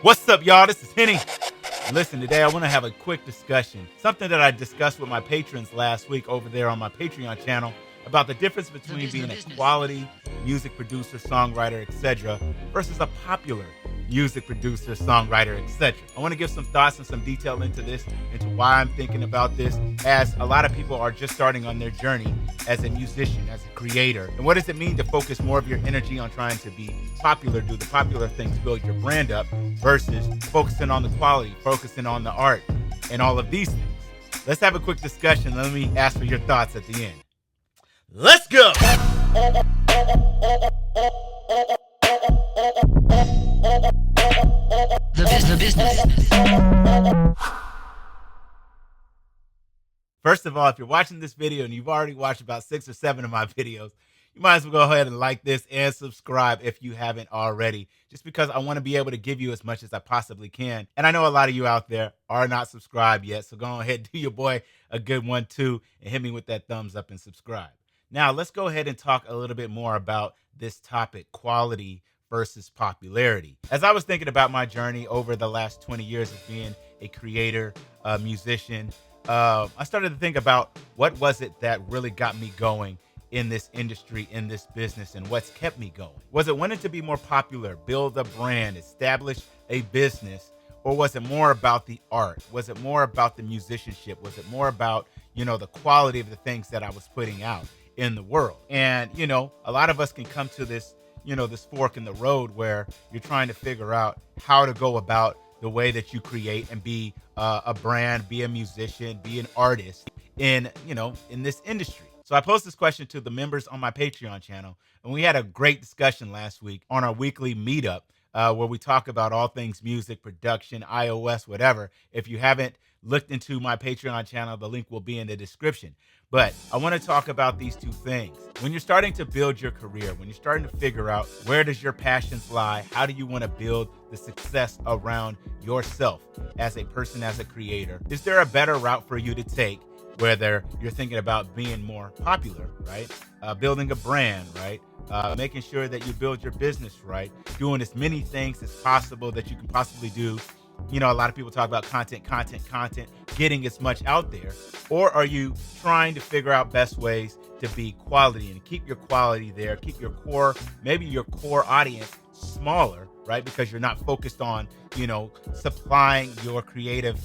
What's up, y'all? This is Henny. Listen, today I want to have a quick discussion. Something that I discussed with my patrons last week over there on my Patreon channel about the difference between being a quality music producer, songwriter, etc. versus a popular music producer, songwriter, etc. I want to give some thoughts and some detail into this, into why I'm thinking about this, as a lot of people are just starting on their journey as a musician, as a creator. And what does it mean to focus more of your energy on trying to be popular, do the popular things, build your brand up, versus focusing on the quality, focusing on the art, and all of these things? Let's have a quick discussion. Let me ask for your thoughts at the end. Let's go! The business. First of all, if you're watching this video and you've already watched about 6 or 7 of my videos, you might as well go ahead and like this and subscribe if you haven't already, just because I want to be able to give you as much as I possibly can. And I know a lot of you out there are not subscribed yet, so go ahead and do your boy a good one too and hit me with that thumbs up and subscribe. Now, let's go ahead and talk a little bit more about this topic, quality versus popularity. As I was thinking about my journey over the last 20 years of being a creator, a musician, I started to think about what was it that really got me going in this industry, in this business, and what's kept me going. Was it wanting to be more popular, build a brand, establish a business, or was it more about the art? Was it more about the musicianship? Was it more about, the quality of the things that I was putting out in the world? And, a lot of us can come to this, this fork in the road where you're trying to figure out how to go about the way that you create and be a brand, be a musician, be an artist in this industry. So I posed this question to the members on my Patreon channel, and we had a great discussion last week on our weekly meetup where we talk about all things music, production, iOS, whatever. If you haven't looked into my Patreon channel, the link will be in the description. But I want to talk about these two things. When you're starting to build your career, when you're starting to figure out where does your passions lie, how do you want to build the success around yourself as a person, as a creator, is there a better route for you to take? Whether you're thinking about being more popular, right? Building a brand, right? Making sure that you build your business right, doing as many things as possible that you can possibly do. A lot of people talk about content, getting as much out there. Or are you trying to figure out best ways to be quality and keep your quality there, keep your core, maybe your core audience smaller, right? Because you're not focused on, supplying your creative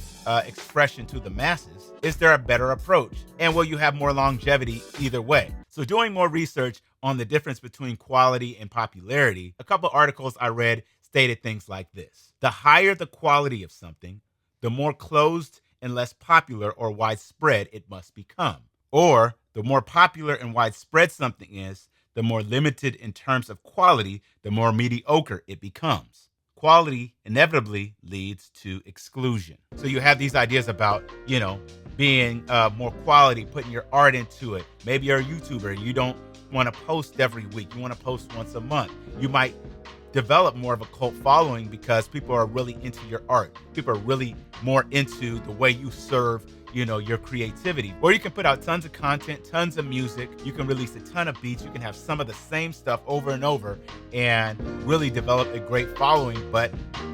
expression to the masses. Is there a better approach? And will you have more longevity either way? So doing more research on the difference between quality and popularity, a couple articles I read stated things like this. The higher the quality of something, the more closed and less popular or widespread it must become. Or the more popular and widespread something is, the more limited in terms of quality, the more mediocre it becomes. Quality inevitably leads to exclusion. So you have these ideas about, being more quality, putting your art into it. Maybe you're a YouTuber. You don't want to post every week. You want to post once a month. You might develop more of a cult following because people are really into your art. People are really more into the way you serve your creativity. Or you can put out tons of content, tons of music. You can release a ton of beats. You can have some of the same stuff over and over and really develop a great following, but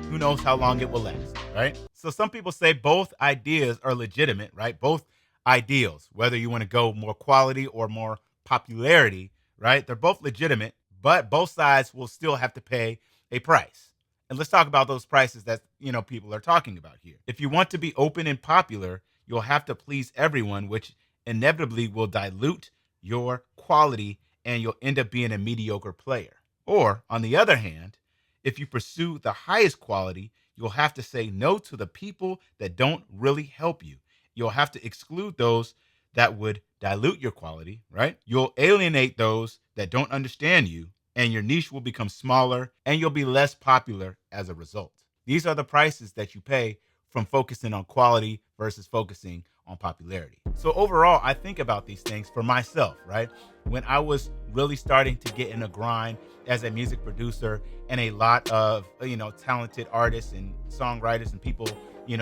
who knows how long it will last, right? So some people say both ideas are legitimate, right? Both ideals, whether you want to go more quality or more popularity, right? They're both legitimate, but both sides will still have to pay a price. And let's talk about those prices that, people are talking about here. If you want to be open and popular, you'll have to please everyone, which inevitably will dilute your quality and you'll end up being a mediocre player. Or, on the other hand, if you pursue the highest quality, you'll have to say no to the people that don't really help you. You'll have to exclude those that would dilute your quality, right? You'll alienate those that don't understand you, and your niche will become smaller and you'll be less popular as a result. These are the prices that you pay from focusing on quality versus focusing on popularity. So overall, I think about these things for myself, right? When I was really starting to get in a grind as a music producer and a lot of, talented artists and songwriters and people,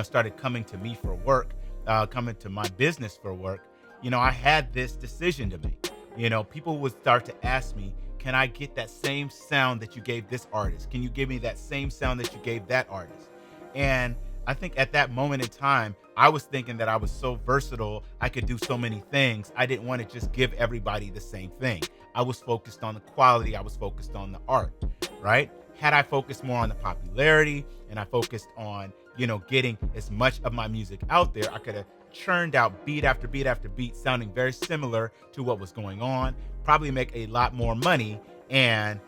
started coming to me for work, coming to my business for work, I had this decision to make. People would start to ask me, can I get that same sound that you gave this artist? Can you give me that same sound that you gave that artist? And I think at that moment in time, I was thinking that I was so versatile, I could do so many things. I didn't want to just give everybody the same thing. I was focused on the quality, I was focused on the art, right? Had I focused more on the popularity and I focused on, getting as much of my music out there, I could have churned out beat after beat after beat, sounding very similar to what was going on, probably make a lot more money and,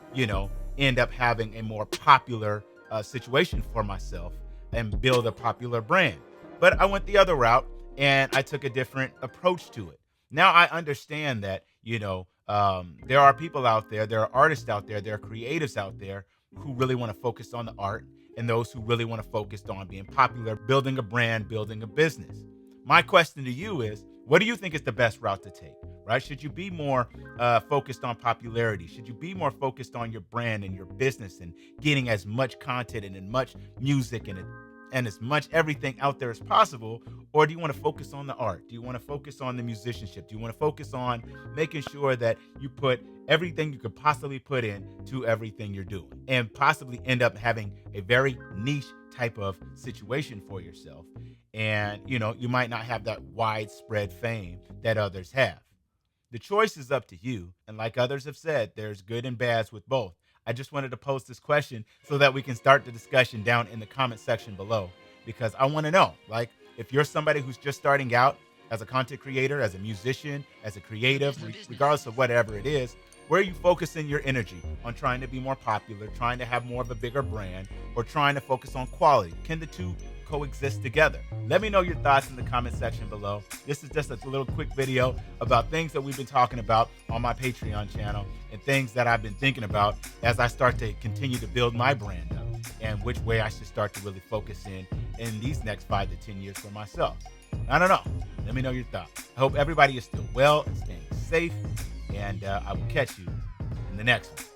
end up having a more popular situation for myself and build a popular brand. But I went the other route and I took a different approach to it. Now I understand that, there are people out there are artists out there are creatives out there who really want to focus on the art and those who really want to focus on being popular, building a brand, building a business. My question to you is, what do you think is the best route to take, right? Should you be more focused on popularity? Should you be more focused on your brand and your business and getting as much content and as much music and as much everything out there as possible? Or do you want to focus on the art? Do you want to focus on the musicianship? Do you want to focus on making sure that you put everything you could possibly put in to everything you're doing and possibly end up having a very niche type of situation for yourself? And, you might not have that widespread fame that others have. The choice is up to you. And like others have said, there's good and bads with both. I just wanted to post this question so that we can start the discussion down in the comment section below, because I want to know, like, if you're somebody who's just starting out as a content creator, as a musician, as a creative, regardless of whatever it is, where are you focusing your energy on trying to be more popular, trying to have more of a bigger brand, or trying to focus on quality? Can the two coexist together? Let me know your thoughts in the comment section below. This is just a little quick video about things that we've been talking about on my Patreon channel and things that I've been thinking about as I start to continue to build my brand up and which way I should start to really focus in these next 5 to 10 years for myself. I don't know. Let me know your thoughts. I hope everybody is still well and staying safe, and I will catch you in the next one.